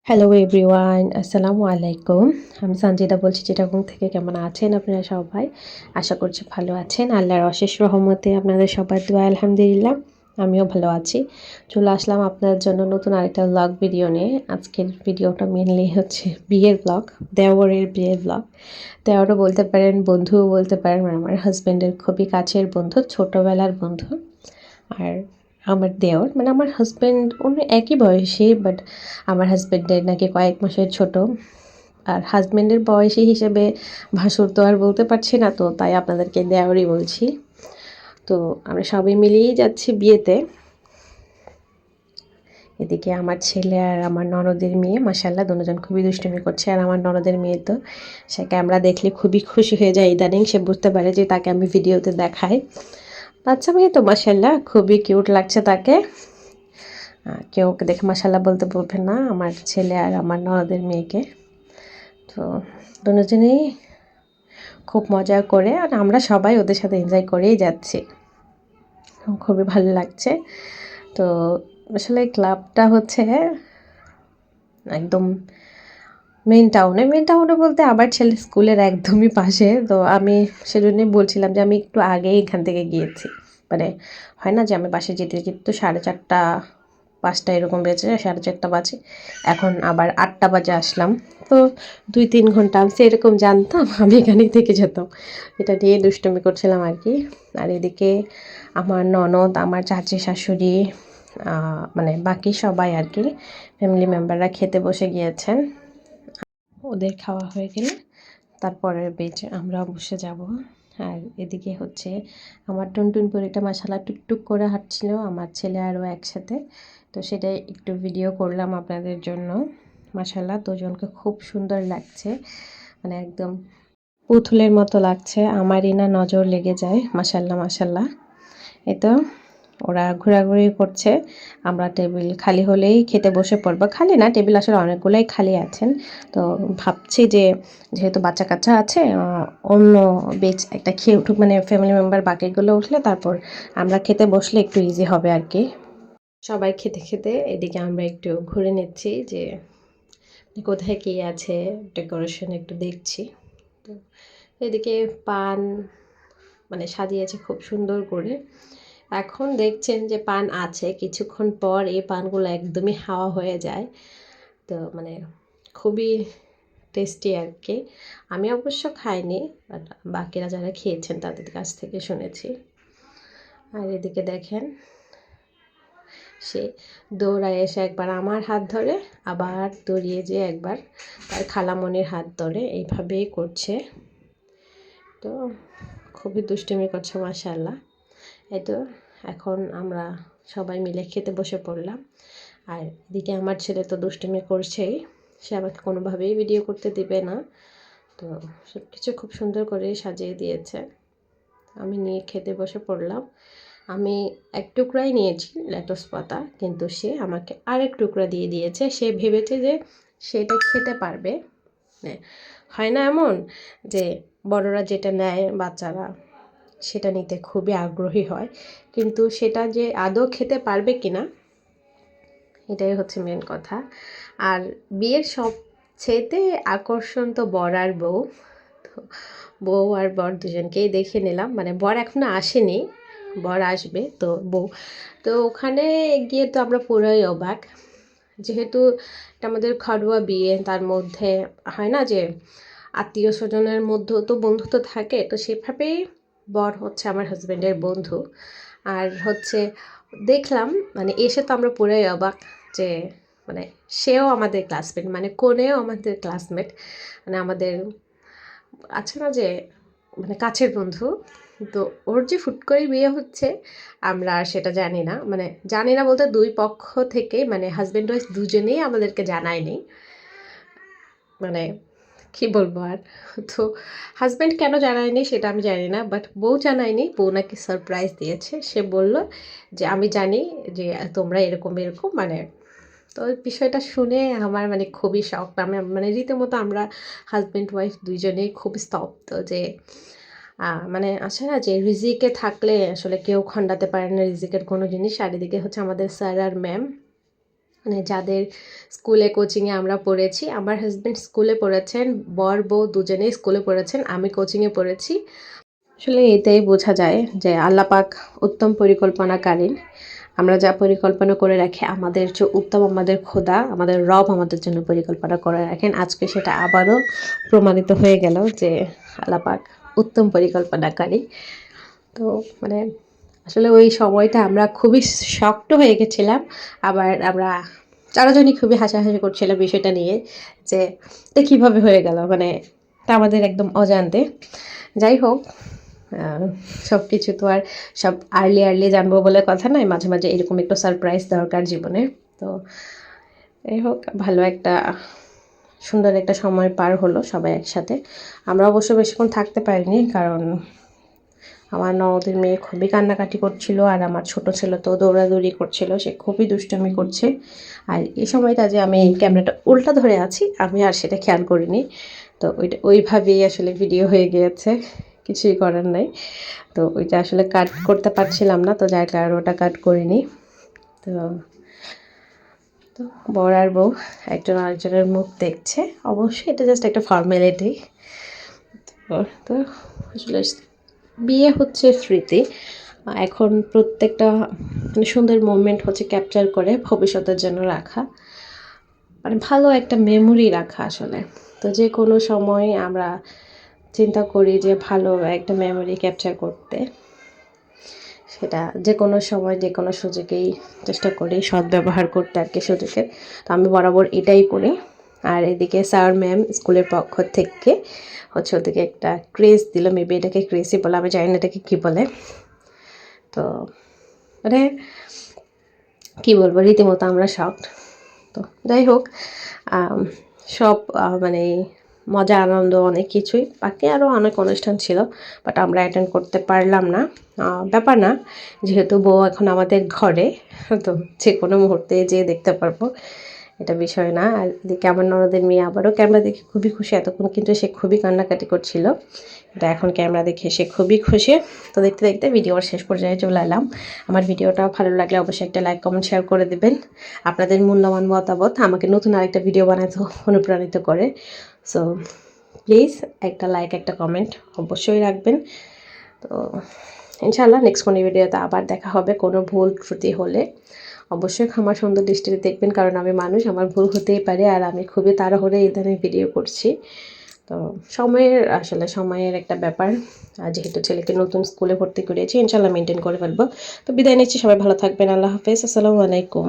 Hello everyone, আসসালামু আলাইকুম। আমি সঞ্জিদা বলছি চিটাগং থেকে। কেমন আছেন আপনারা সবাই? আশা করছি ভালো আছেন। আল্লাহর অশেষ রহমতে আপনাদের সবার দোয়া আলহামদুলিল্লাহ আমিও ভালো আছি। চলে আসলাম আপনাদের জন্য নতুন আরেকটা ব্লগ ভিডিও নিয়ে। আজকের ভিডিওটা মেনলি হচ্ছে বিয়ের ব্লগ, দেওরের বিয়ের ব্লগ। দেওরও বলতে পারেন, বন্ধুও বলতে পারেন, আমার হাজব্যান্ডের খুবই কাছের বন্ধু, ছোটোবেলার বন্ধু। আর আমার দেওর মানে আমার হাজব্যান্ড অন্য একই বয়সী, বাট আমার হাজব্যান্ডের নাকি কয়েক মাসের ছোট। আর হাজব্যান্ডের বয়সী হিসেবে ভাসুর তো আর বলতে পারছি না, তো তাই আপনাদেরকে দেওরই বলছি। তো আমরা সবাই মিলেই যাচ্ছি বিয়েতে। এদিকে আমার ছেলে আর আমার ননদের মেয়ে মাশাআল্লাহ দুজন খুবই দুষ্টুমি করছে। আর আমার ননদের মেয়ে তো সে ক্যামেরা দেখলে খুবই খুশি হয়ে যায় ইদানিং। সে বুঝতে পারে যে তাকে আমি ভিডিওতে দেখাই। বাচ্চা মেয়ে তো মাশাআল্লাহ খুবই কিউট লাগছে তাকে। কেউ ওকে দেখে মাশাআল্লাহ বলতে বলবেন না, আমার ছেলে আর আমার ননদের মেয়েকে। তো দুজনেই খুব মজা করে, আর আমরা সবাই ওদের সাথে এনজয় করেই যাচ্ছি। খুবই ভালো লাগছে। তো আসলে ক্লাবটা হচ্ছে একদম মেন টাউনে বলতে আমার ছেলে স্কুলের একদমই পাশে। তো আমি সেজন্যই বলছিলাম যে আমি একটু আগেই এখান থেকে গিয়েছি। মানে হয় না যে আমি বাসে যেতে যেতে তো 4:30 5টা এরকম বেজে যায়, 4:30 বাজে। এখন আবার 8টা বাজে আসলাম। তো 2-3 ঘন্টা আমি সেরকম জানতাম আমি এখানেই থেকে যেতাম। এটা নিয়ে দুষ্টুমি করছিলাম আর কি। আর এদিকে আমার ননদ, আমার চাচি শাশুড়ি, মানে বাকি সবাই আর কি ফ্যামিলি মেম্বাররা খেতে বসে গিয়েছেন। ওদের খাওয়া হয়ে গেলে তারপরের বেচে আমরা বসে যাব। আর এদিকে হচ্ছে আমার টুনটুন পরীটা মাশাআল্লাহ টুকটুক করে হাঁটছিল, আমার ছেলে আরও একসাথে। তো সেটাই একটু ভিডিও করলাম আপনাদের জন্য। মাশাআল্লাহ দুজনকে খুব সুন্দর লাগছে, মানে একদম পুতুলের মতো লাগছে। আমারই না নজর লেগে যায়। মাশাআল্লাহ মাশাআল্লাহ। এই তো ওরা ঘোরাঘুরি করছে। আমরা টেবিল খালি হলেই খেতে বসে পড়বো। খালি না, টেবিল আসলে অনেকগুলোই খালি আছেন। তো ভাবছি যে যেহেতু বাচ্চা কাচ্চা আছে, অন্য বেচ একটা খেয়ে উঠুক, মানে ফ্যামিলি মেম্বার বাকিগুলো উঠলে তারপর আমরা খেতে বসলে একটু ইজি হবে আর কি। সবাই খেতে খেতে এদিকে আমরা একটু ঘুরে নিচ্ছি যে কোথায় কী আছে, ডেকোরেশন একটু দেখছি। তো এদিকে পান মানে সাজিয়েছে খুব সুন্দর করে। এখন দেখছেন যে পান আছে, কিছুক্ষণ পর এই পানগুলো একদমই হাওয়া হয়ে যায়। তো মানে খুবই টেস্টি আর কি। আমি অবশ্য খাইনি, বাট বাকিরা যারা খেয়েছেন তাদের কাছ থেকে শুনেছি। আর এদিকে দেখেন সে দৌড়ায় এসে একবার আমার হাত ধরে, আবার দৌড়িয়ে যেয়ে একবার তার খালামণির হাত ধরে, এইভাবেই করছে। তো খুবই দুষ্টুমি করছে মাশাআল্লাহ। এই তো এখন আমরা সবাই মিলে খেতে বসে পড়লাম। আর এদিকে আমার ছেলে তো দুষ্টুমি করছেই, সে আমাকে কোনোভাবেই ভিডিও করতে দিবে না। তো সব কিছু খুব সুন্দর করে সাজিয়ে দিয়েছে। আমি নিয়ে খেতে বসে পড়লাম। আমি এক টুকরাই নিয়েছি লেটুস পাতা, কিন্তু সে আমাকে আরেক টুকরা দিয়ে দিয়েছে। সে ভেবেছে যে সেটা খেতে পারবে। হয় না এমন যে বড়রা যেটা নেয় বাচ্চারা সেটা নিতে খুবই আগ্রহী হয়, কিন্তু সেটা যে আদৌ খেতে পারবে কিনা এটাই হচ্ছে মেন কথা। আর বিয়ের সবচেয়েতে আকর্ষণ তো বর আর বউ। তো বউ আর বর দুজনকেই দেখে নিলাম, মানে বর এখনো আসেনি, বর আসবে। তো বউ তো ওখানে গিয়ে তো আমরা পুরোই অবাক, যেহেতু এটা আমাদের ঘরোয়া বিয়ে, তার মধ্যে হয় না যে আত্মীয় স্বজনের মধ্যেও তো বন্ধুত্ব থাকে। তো সেভাবেই বর হচ্ছে আমার হাজব্যান্ডের বন্ধু। আর হচ্ছে দেখলাম মানে এসে তো আমরা পুরাই অবাক যে মানে সেও আমাদের ক্লাসমেট, মানে কনেও আমাদের ক্লাসমেট, মানে আমাদের আছে না যে মানে কাছের বন্ধু। তো ওর যে ফুট করে বিয়ে হচ্ছে আমরা আর সেটা জানি না, মানে জানি না বলতে দুই পক্ষ থেকে মানে হাজব্যান্ড ওয়াইফ দুজনেই আমাদেরকে জানায়নি। মানে কি বলবো আর। তো হাজব্যান্ড কেন জানায়নি সেটা আমি জানি না, বাট বউ জানায়নি। বউ নাকি সারপ্রাইজ দিয়েছে। সে বলল যে আমি জানি যে তোমরা এরকম এরকম, মানে তো ওই বিষয়টা শুনে আমার মানে খুবই শখ। আমি মানে রীতিমতো আমরা হাজব্যান্ড ওয়াইফ দুইজনেই খুব স্তব্ধ যে মানে আছে না যে রিজিকে থাকলে আসলে কেউ খণ্ডাতে পারে না রিজিকের কোনো জিনিস। আর এদিকে হচ্ছে আমাদের স্যার আর ম্যাম মানে যাদের স্কুলে কোচিংয়ে আমরা পড়েছি। আমার হাজব্যান্ড স্কুলে পড়েছেন, বর বউ দুজনেই স্কুলে পড়েছেন, আমি কোচিংয়ে পড়েছি। আসলে এতেই বোঝা যায় যে আল্লাহ পাক উত্তম পরিকল্পনাকারী। আমরা যা পরিকল্পনা করে রাখি আমাদের যে উত্তম, আমাদের খোদা, আমাদের রব আমাদের জন্য পরিকল্পনা করে রাখেন। আজকে সেটা আবারও প্রমাণিত হয়ে গেল যে আল্লাহ পাক উত্তম পরিকল্পনাকারী। তো মানে আসলে ওই সময়টা আমরা খুবই শকড হয়ে গেছিলাম। আবার আমরা চারজনই খুবই হাসাহাসি করছিলাম বিষয়টা নিয়ে যে এটা কীভাবে হয়ে গেল, মানে এটা আমাদের একদম অজান্তে। যাই হোক, সব কিছু তো আর সব আর্লি জানবো বলে কথা নয়, মাঝে মাঝে এরকম একটু সারপ্রাইজ দরকার জীবনে। তো যাই হোক, ভালো একটা সুন্দর একটা সময় পার হলো সবাই একসাথে। আমরা অবশ্য বেশিক্ষণ থাকতে পারিনি, কারণ আমার ননদের মেয়ে খুবই কান্নাকাটি করছিল, আর আমার ছোট ছেলে তো দৌড়াদৌড়ি করছিল, সে খুবই দুষ্টামি করছে। আর এই সময়টা যে আমি ক্যামেরাটা উল্টা ধরে আছি, আমি আর সেটা খেয়াল করিনি। তো ওইভাবেই আসলে ভিডিও হয়ে গিয়েছে, কিছুই করার নাই। তো ওইটা আসলে কাট করতে পারছিলাম না, তো যার কারণে ওটা কাট করিনি। তো তো বর আর বউ একজন আরেকজনের মুখ দেখছে, অবশ্যই এটা জাস্ট একটা ফর্মালিটি। তো আসলে বিয়ে হচ্ছে স্মৃতি। এখন প্রত্যেকটা মানে সুন্দর মোমেন্ট হচ্ছে ক্যাপচার করে ভবিষ্যতের জন্য রাখা, মানে ভালো একটা মেমোরি রাখা আসলে। তো যে কোনো সময় আমরা চিন্তা করি যে ভালো একটা মেমোরি ক্যাপচার করতে, সেটা যে কোনো সময় যে কোনো সুযোগেই চেষ্টা করি সদ্ব্যবহার করতে আর কি সুযোগের। তো আমি বরাবর এটাই করি। আর এদিকে স্যার ম্যাম স্কুলের পক্ষ থেকে হচ্ছে ওদিকে একটা ক্রেজ দিল, মেবি এটাকে ক্রেজই বলে, আমি জানি না এটাকে কী বলে। তো মানে কী বলবো, রীতিমতো আমরা শকড। তো যাই হোক, সব মানে মজা আনন্দ অনেক কিছুই, বাকি আরও অনেক অনুষ্ঠান ছিল, বাট আমরা অ্যাটেন্ড করতে পারলাম না। ব্যাপার না, যেহেতু বউ এখন আমাদের ঘরে, তো যে কোনো মুহূর্তে যেয়ে দেখতে পারবো, এটা বিষয় না। আর এদিকে আমার ননদের মেয়ে আবারও ক্যামেরা দেখে খুবই খুশি, এতক্ষণ কিন্তু সে খুবই কান্নাকাটি করছিল, তো এখন ক্যামেরা দেখে সে খুবই খুশি। তো দেখতে দেখতে ভিডিওর শেষ পর্যায়ে চলে এলাম। আমার ভিডিওটা ভালো লাগলে অবশ্যই একটা লাইক কমেন্ট শেয়ার করে দেবেন। আপনাদের মূল্যবান মতামত আমাকে নতুন আরেকটা ভিডিও বানাতে অনুপ্রাণিত করে। সো প্লিজ একটা লাইক একটা কমেন্ট অবশ্যই রাখবেন। তো ইনশাআল্লাহ নেক্সট কোনো ভিডিওতে আবার দেখা হবে। কোনো ভুল ত্রুটি হলে অবশ্যই ক্ষমা সুন্দর দৃষ্টিতে দেখবেন, কারণ আমি মানুষ, আমার ভুল হতেই পারে, আর আমি খুবই তাড়াহুড়ো এই ধরনের ভিডিও করছি। তো সময়ের একটা ব্যাপার, আর যেহেতু ছেলেকে নতুন স্কুলে ভর্তি করিয়েছি, ইনশাআল্লাহ মেনটেন করে ফেলবো। তো বিদায় নিচ্ছি, সবাই ভালো থাকবেন, আল্লাহ হাফেজ, আসসালামু আলাইকুম।